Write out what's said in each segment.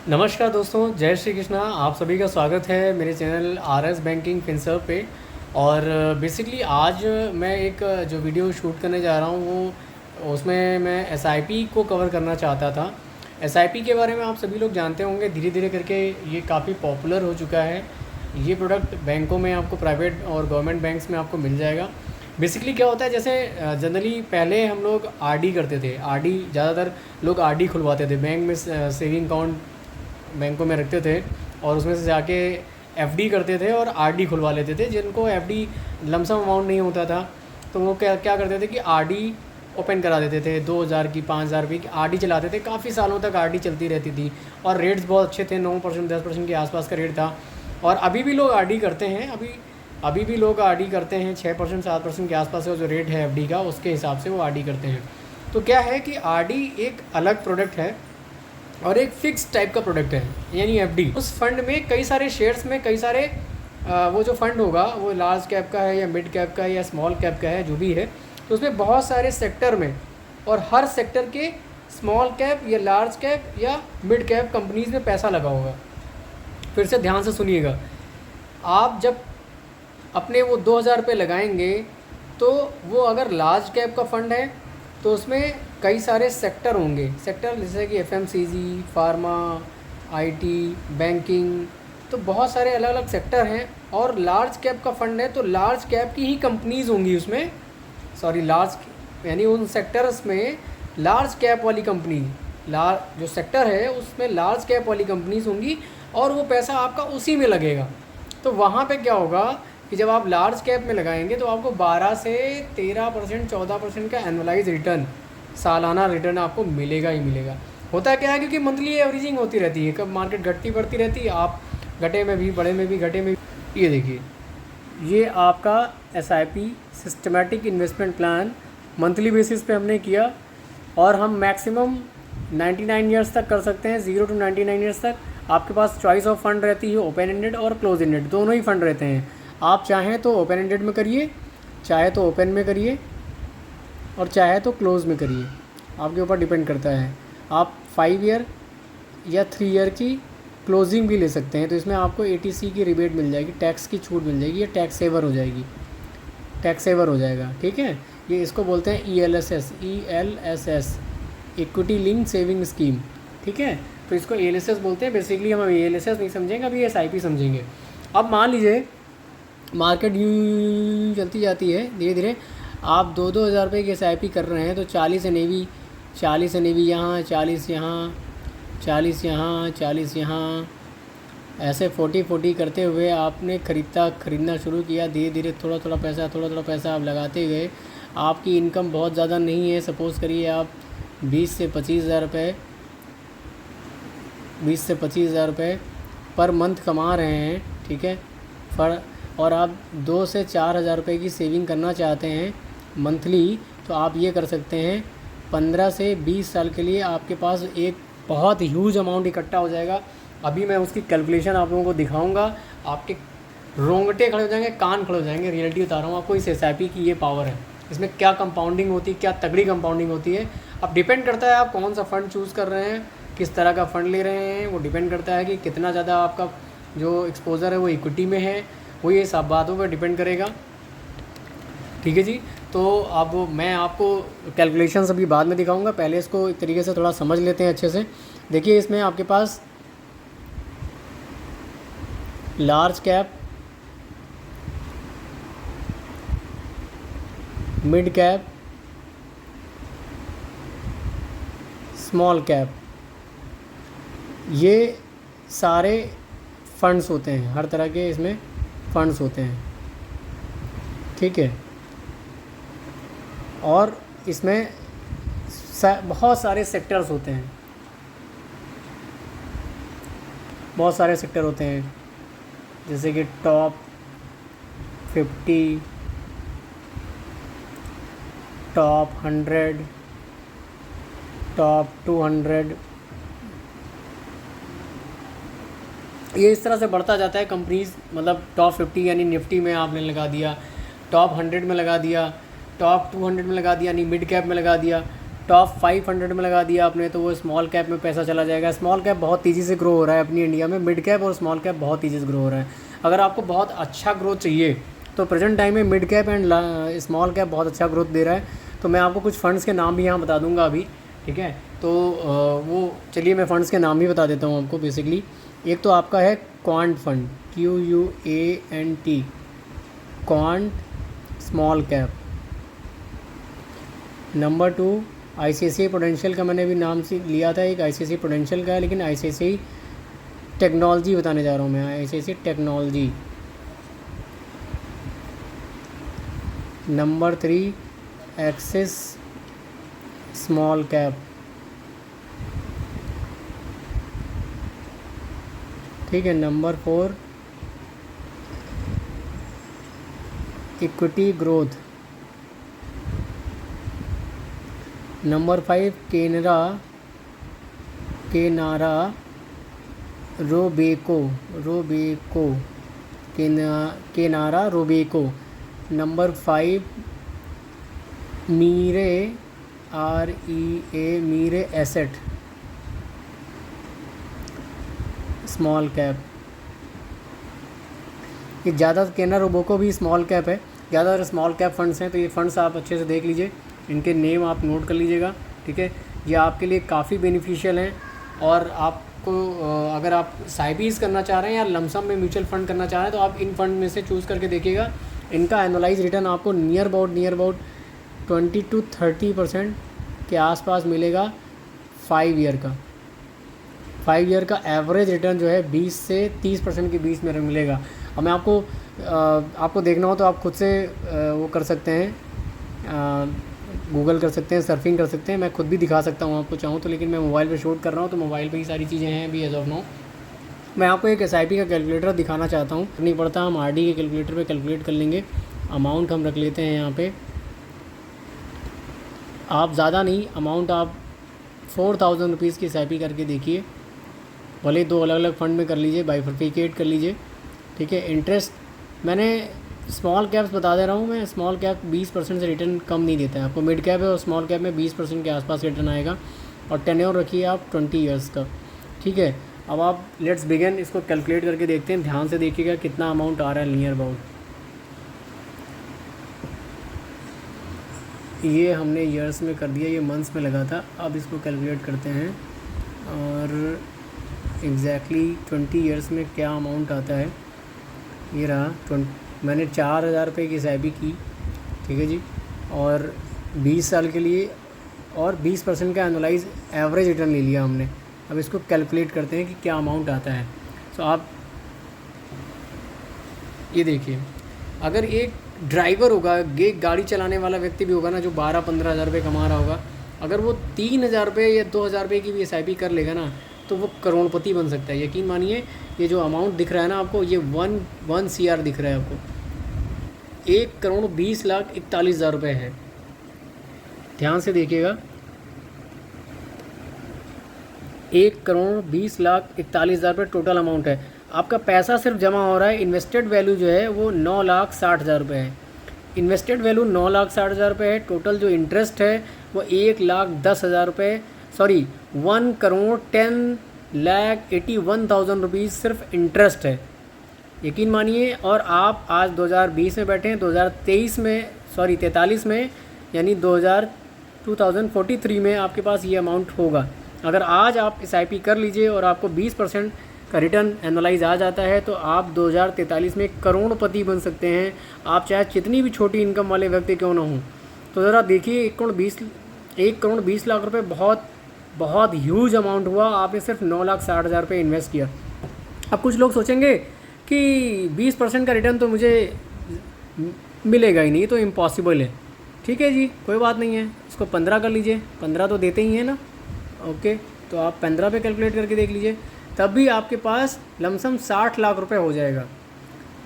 नमस्कार दोस्तों, जय श्री कृष्णा। आप सभी का स्वागत है मेरे चैनल आरएस बैंकिंग फिनसर्व पे। और बेसिकली आज मैं एक जो वीडियो शूट करने जा रहा हूँ वो उसमें मैं एसआईपी को कवर करना चाहता था। एसआईपी के बारे में आप सभी लोग जानते होंगे, धीरे धीरे करके ये काफ़ी पॉपुलर हो चुका है। ये प्रोडक्ट बैंकों में आपको, प्राइवेट और गवर्नमेंट बैंक्स में आपको मिल जाएगा। बेसिकली क्या होता है, जैसे जनरली पहले हम लोग आरडी करते थे। आरडी ज़्यादातर लोग आरडी खुलवाते थे बैंक में, सेविंग अकाउंट बैंकों में रखते थे और उसमें से जाके एफडी करते थे और आरडी खुलवा लेते थे। जिनको एफडी लमसम अमाउंट नहीं होता था तो वो क्या क्या करते थे कि आरडी ओपन करा देते थे। 2000 की, 5000 रुपये की आरडी चलाते थे। काफ़ी सालों तक आरडी चलती रहती थी और रेट्स बहुत अच्छे थे, 9% 10% के आसपास का रेट था। और अभी भी लोग आरडी करते हैं। अभी भी लोग आरडी करते हैं। 6% 7% के आसपास का जो रेट है एफडी का, उसके हिसाब से वो आरडी करते हैं। तो क्या है कि आरडी एक अलग प्रोडक्ट है और एक फिक्स टाइप का प्रोडक्ट है, यानी एफडी। उस फंड में कई सारे शेयर्स में कई सारे वो जो फंड होगा वो लार्ज कैप का है या मिड कैप का है या स्मॉल कैप का है, जो भी है, तो उसमें बहुत सारे सेक्टर में और हर सेक्टर के स्मॉल कैप या लार्ज कैप या मिड कैप कंपनीज़ में पैसा लगा होगा। फिर से ध्यान से सुनिएगा। आप जब अपने वो 2000 रुपये लगाएंगे तो वो अगर लार्ज कैप का फंड है तो उसमें कई सारे सेक्टर होंगे। सेक्टर जैसे कि एफएमसीजी, फार्मा, आईटी, बैंकिंग, तो बहुत सारे अलग अलग सेक्टर हैं। और लार्ज कैप का फंड है तो लार्ज कैप की ही कंपनीज़ होंगी उसमें। सॉरी, लार्ज यानी उन सेक्टर्स में लार्ज कैप वाली कंपनी, जो सेक्टर है उसमें लार्ज कैप वाली कंपनीज़ होंगी और वो पैसा आपका उसी में लगेगा। तो वहाँ पे क्या होगा कि जब आप लार्ज कैप में लगाएंगे तो आपको 12 से 13%, 14% का एनुअलाइज रिटर्न, सालाना रिटर्न आपको मिलेगा ही मिलेगा। होता क्या है, क्योंकि मंथली एवरेजिंग होती रहती है, कब मार्केट घटती बढ़ती रहती है, आप घटे में भी, बड़े में भी, घटे में भी। ये देखिए, ये आपका SIP systematic investment plan monthly basis पे हमने किया और हम मैक्सिमम 99 ईयर्स तक कर सकते हैं। 0 to 99 ईयर्स तक आपके पास चॉइस ऑफ फंड रहती है। ओपन एंडेड और क्लोज एंडेड दोनों ही फंड रहते हैं। आप चाहें तो ओपन एंडेड में करिए, चाहे तो ओपन में करिए और चाहे तो क्लोज़ में करिए, आपके ऊपर डिपेंड करता है। आप 5 ईयर या 3 ईयर की क्लोजिंग भी ले सकते हैं। तो इसमें आपको एटीसी की रिबेट मिल जाएगी, टैक्स की छूट मिल जाएगी, या टैक्स सेवर हो जाएगी, टैक्स सेवर हो जाएगा। ठीक है, ये इसको बोलते हैं ELSS, equity link saving scheme. ठीक है, तो इसको ELSS बोलते हैं। बेसिकली हम ELSS नहीं समझेंगे, अभी SIP समझेंगे। अब मान लीजिए मार्केट यूँ चलती जाती है धीरे धीरे, आप 2-2 हज़ार रुपये की SIP कर रहे हैं तो 40 एनएवी, 40 एनएवी यहाँ, 40 यहाँ, 40 यहाँ, 40 यहाँ, ऐसे 40 करते हुए आपने खरीदना शुरू किया। धीरे धीरे थोड़ा थोड़ा पैसा आप लगाते गए। आपकी इनकम बहुत ज़्यादा नहीं है। सपोज़ करिए आप 20 से 25 हज़ार रुपये, 20 से 25 हज़ार रुपये पर मंथ कमा रहे हैं। ठीक है, और आप 2 से 4 हज़ार रुपये की सेविंग करना चाहते हैं मंथली, तो आप ये कर सकते हैं। 15 से 20 साल के लिए आपके पास एक बहुत ह्यूज अमाउंट इकट्ठा हो जाएगा। अभी मैं उसकी कैलकुलेशन आप लोगों को दिखाऊंगा, आपके रोंगटे खड़े हो जाएंगे, कान खड़े हो जाएंगे। रियलिटी बता रहा हूँ आपको, इस SIP की ये पावर है। इसमें क्या कंपाउंडिंग होती है, क्या तगड़ी कंपाउंडिंग होती है। अब डिपेंड करता है आप कौन सा फ़ंड चूज़ कर रहे हैं, किस तरह का फ़ंड ले रहे हैं। वो डिपेंड करता है कि कितना ज़्यादा आपका जो एक्सपोज़र है वो इक्विटी में है, वो ये सब बातों पर डिपेंड करेगा। ठीक है जी, तो अब मैं आपको कैलकुलेशंस अभी बाद में दिखाऊंगा, पहले इसको एक तरीके से थोड़ा समझ लेते हैं अच्छे से। देखिए, इसमें आपके पास large cap, mid cap, small cap, ये सारे फंड्स होते हैं। हर तरह के इसमें फंड्स होते हैं। ठीक है, और इसमें बहुत सारे सेक्टर्स होते हैं, बहुत सारे सेक्टर होते हैं, जैसे कि टॉप 50, टॉप 100, टॉप 200, ये इस तरह से बढ़ता जाता है कंपनीज। मतलब टॉप 50 यानी निफ्टी में आपने लगा दिया, टॉप 100 में लगा दिया, टॉप 200 में लगा दिया, यानी मिड कैप में लगा दिया, टॉप 500 में लगा दिया आपने तो वो स्मॉल कैप में पैसा चला जाएगा। स्मॉल कैप बहुत तेज़ी से ग्रो हो रहा है अपनी इंडिया में, मिड कैप और स्मॉल कैप बहुत तेज़ी से ग्रो हो रहा है। अगर आपको बहुत अच्छा ग्रोथ चाहिए तो प्रेजेंट टाइम में mid cap and small cap बहुत अच्छा ग्रोथ दे रहा है। तो मैं आपको कुछ फंड्स के नाम भी यहाँ बता दूंगा अभी, ठीक है। तो वो चलिए मैं फ़ंड्स के नाम भी बता देता हूँ आपको। बेसिकली एक तो आपका है quant fund, QUANT, quant small cap. Number 2 ICICI prudential का मैंने भी नाम से लिया था, एक ICICI प्रूडेंशियल का है, लेकिन ICICI टेक्नोलॉजी बताने जा रहा हूँ मैं, ICICI technology. Number 3 axis small cap, ठीक है। Number 4 equity growth. Number 5 Canara Robeco. Number 5 मीरे मीरे एसेट स्मॉल कैप। ये ज़्यादा केनारा रोबेको भी स्मॉल कैप है, ज़्यादातर स्मॉल कैप फंड्स हैं। तो ये फंड्स आप अच्छे से देख लीजिए, इनके नेम आप नोट कर लीजिएगा, ठीक है। ये आपके लिए काफ़ी बेनिफिशियल हैं। और आपको अगर आप साइबीज़ करना चाह रहे हैं या लमसम में म्यूचुअल फंड करना चाह रहे हैं तो आप इन फंड में से चूज़ करके देखिएगा। इनका एनुअलाइज रिटर्न आपको नियर अबाउट 20 to 30% के आसपास मिलेगा 5 ईयर का। 5 ईयर का एवरेज रिटर्न जो है 20 से 30% के बीच में मिलेगा। और मैं आपको देखना हो तो आप खुद से वो कर सकते हैं, गूगल कर सकते हैं, सर्फिंग कर सकते हैं। मैं खुद भी दिखा सकता हूँ आपको चाहूँ तो, लेकिन मैं मोबाइल पे शूट कर रहा हूँ तो मोबाइल पे ही सारी चीज़ें हैं अभी एज ऑफ नाउ। मैं आपको एक SIP का कैलकुलेटर दिखाना चाहता हूँ। नहीं पड़ता, हम RD के कैलकुलेटर पे कैलकुलेट कर लेंगे। अमाउंट हम रख लेते हैं यहाँ पे, आप ज़्यादा नहीं, अमाउंट आप 4000 रुपीज़ की SIP करके देखिए। भले 2 अलग अलग फ़ंड में कर लीजिए, बाइफरफिकेट कर लीजिए, ठीक है। इंटरेस्ट मैंने स्मॉल कैप्स बता दे रहा हूँ मैं, स्मॉल कैप 20% से रिटर्न कम नहीं देता है आपको। मिड कैप है और स्मॉल कैप में 20% के आसपास रिटर्न आएगा। और टेन्योर रखिए आप 20 ईयर्स का, ठीक है। अब आप लेट्स बिगिन, इसको कैलकुलेट करके देखते हैं। ध्यान से देखिएगा कितना अमाउंट आ रहा है नियर अबाउट। ये हमने ईयर्स में कर दिया, ये मंथ्स में लगा था। अब इसको कैलकुलेट करते हैं और एग्जैक्टली 20 ईयर्स में क्या अमाउंट आता है। ये रहा, मैंने 4000 रुपये की SIP की, ठीक है जी, और 20 साल के लिए, और 20% का एनुअलाइज एवरेज रिटर्न ले लिया हमने। अब इसको कैलकुलेट करते हैं कि क्या अमाउंट आता है। तो आप ये देखिए, अगर एक ड्राइवर होगा, एक गाड़ी चलाने वाला व्यक्ति भी होगा ना, जो 12-15 हज़ार रुपये कमा रहा होगा, अगर वो 3000 रुपये या 2000 रुपये की भी SIP कर लेगा ना तो वो करोड़पति बन सकता है। यकीन मानिए, ये जो अमाउंट दिख रहा है ना आपको, ये 1 CR दिख रहा है आपको, 1,20,41,40,000 रुपये है। ध्यान से देखिएगा, 1,20,41,40,000 रुपये टोटल अमाउंट है। आपका पैसा सिर्फ जमा हो रहा है, इन्वेस्टेड वैल्यू जो है वो 9,60,000 रुपये है। इन्वेस्टेड वैल्यू 9,60,000 रुपये है। टोटल जो इंटरेस्ट है वो 1,10,000 रुपये, सॉरी 1,10,81,000 रुपीज़ सिर्फ इंटरेस्ट है। यकीन मानिए। और आप आज 2020 में बैठे हैं, 2023 में, सॉरी 43 में, यानी 2043 में आपके पास ये अमाउंट होगा। अगर आज आप SIP कर लीजिए और आपको 20% का रिटर्न एनुअलाइज आ जाता है तो आप 2043 में करोड़पति बन सकते हैं। आप चाहे जितनी भी छोटी इनकम वाले व्यक्ति क्यों ना हों। तो ज़रा देखिए, 1,20,00,000 रुपये बहुत ह्यूज अमाउंट हुआ। आपने सिर्फ 9,60,000 रुपये इन्वेस्ट किया। अब कुछ लोग सोचेंगे कि 20% का रिटर्न तो मुझे मिलेगा ही नहीं, तो इम्पॉसिबल है। ठीक है जी, कोई बात नहीं है, इसको 15 कर लीजिए, 15 तो देते ही हैं ना। ओके, तो आप 15 पे कैलकुलेट करके देख लीजिए, तब भी आपके पास लमसम 60 लाख रुपए हो जाएगा।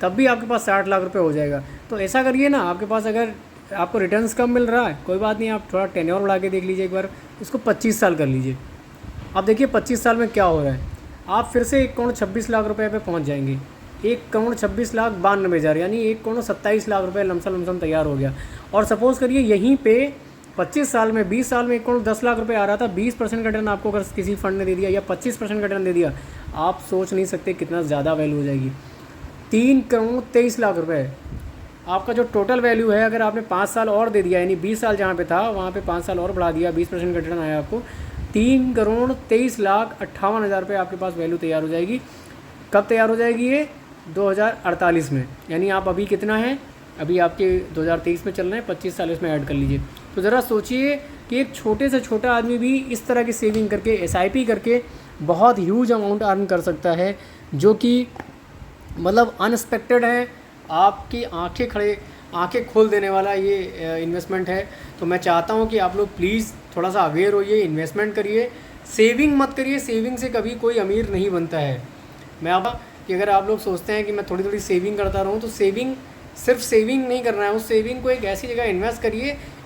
तब भी आपके पास 60 लाख रुपए हो जाएगा। तो ऐसा करिए ना, आपके पास अगर आपको रिटर्न्स कम मिल रहा है, कोई बात नहीं, आप थोड़ा टेन्योर बढ़ा के देख लीजिए एक बार, इसको 25 साल कर लीजिए। अब देखिए 25 साल में क्या हो रहा है, आप फिर से 1,26,00,000 रुपये पे पहुंच जाएंगे। 1,26,92,000 यानी 1,27,00,000 रुपये लमसम तैयार हो गया। और सपोज़ करिए यहीं पे 25 साल में 20 साल में 1 करोड़ 10 लाख रुपए आ रहा था, 20% का रिटर्न आपको अगर किसी फंड ने दे दिया या 25% का रिटर्न दे दिया, आप सोच नहीं सकते कितना ज़्यादा वैल्यू हो जाएगी। 3 करोड़ 23 लाख रुपए आपका जो टोटल वैल्यू है, अगर आपने 5 साल और दे दिया, यानी 20 साल जहाँ पे था वहाँ पे 5 साल और बढ़ा दिया, 20% का रिटर्न आया आपको, 3 करोड़ 23 लाख 58 हज़ार रुपये आपके पास वैल्यू तैयार हो जाएगी। कब तैयार हो जाएगी ये? 2048 में। यानी आप अभी कितना है, अभी आपके 2023 में चल रहे हैं, 25 साल इसमें ऐड कर लीजिए। तो ज़रा सोचिए कि एक छोटे से छोटा आदमी भी इस तरह की सेविंग करके, SIP करके बहुत ह्यूज अमाउंट अर्न कर सकता है, जो कि मतलब अनएक्सपेक्टेड है। आपकी आंखें खोल देने वाला ये इन्वेस्टमेंट है। तो मैं चाहता हूँ कि आप लोग प्लीज़ थोड़ा सा अवेयर होइए, इन्वेस्टमेंट करिए, सेविंग मत करिए। सेविंग से कभी कोई अमीर नहीं बनता है। मैं आप कि अगर आप लोग सोचते हैं कि मैं थोड़ी थोड़ी सेविंग करता रहूँ, तो सेविंग सिर्फ सेविंग नहीं करना है, उस सेविंग को एक ऐसी जगह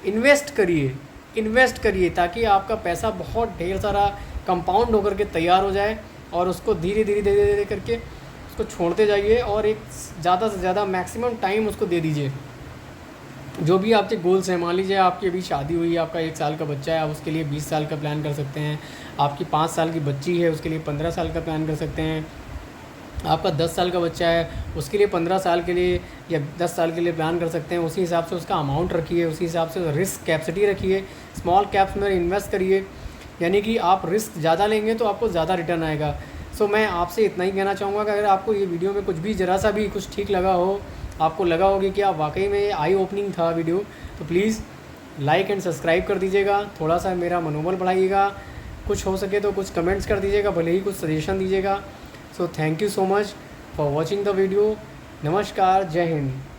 इन्वेस्ट करिए ताकि आपका पैसा बहुत ढेर सारा कंपाउंड होकर के तैयार हो जाए, और उसको धीरे धीरे करके उसको छोड़ते जाइए, और एक ज़्यादा से ज़्यादा मैक्सिमम टाइम उसको दे दीजिए। जो भी आपके गोल्स हैं, मान लीजिए आपकी अभी शादी हुई है, आपका 1 साल का बच्चा है, आप उसके लिए 20 साल का प्लान कर सकते हैं। आपकी 5 साल की बच्ची है, उसके लिए 15 साल का प्लान कर सकते हैं। आपका 10 साल का बच्चा है, उसके लिए 15 साल के लिए या 10 साल के लिए प्लान कर सकते हैं। उसी हिसाब से उसका अमाउंट रखिए, उसी हिसाब से रिस्क कैपेसिटी रखिए, स्मॉल कैप्स में इन्वेस्ट करिए। यानी कि आप रिस्क ज़्यादा लेंगे तो आपको ज़्यादा रिटर्न आएगा। सो मैं आपसे इतना ही कहना चाहूँगा कि अगर आपको ये वीडियो में कुछ भी ज़रा सा भी कुछ ठीक लगा हो, आपको लगा होगा कि आप वाकई में आई ओपनिंग था वीडियो, तो प्लीज़ लाइक एंड सब्सक्राइब कर दीजिएगा। थोड़ा सा मेरा मनोबल बढ़ाइएगा। कुछ हो सके तो कुछ कमेंट्स कर दीजिएगा, भले ही कुछ सजेशन दीजिएगा। So thank you so much for watching the video. नमस्कार, जय हिंद।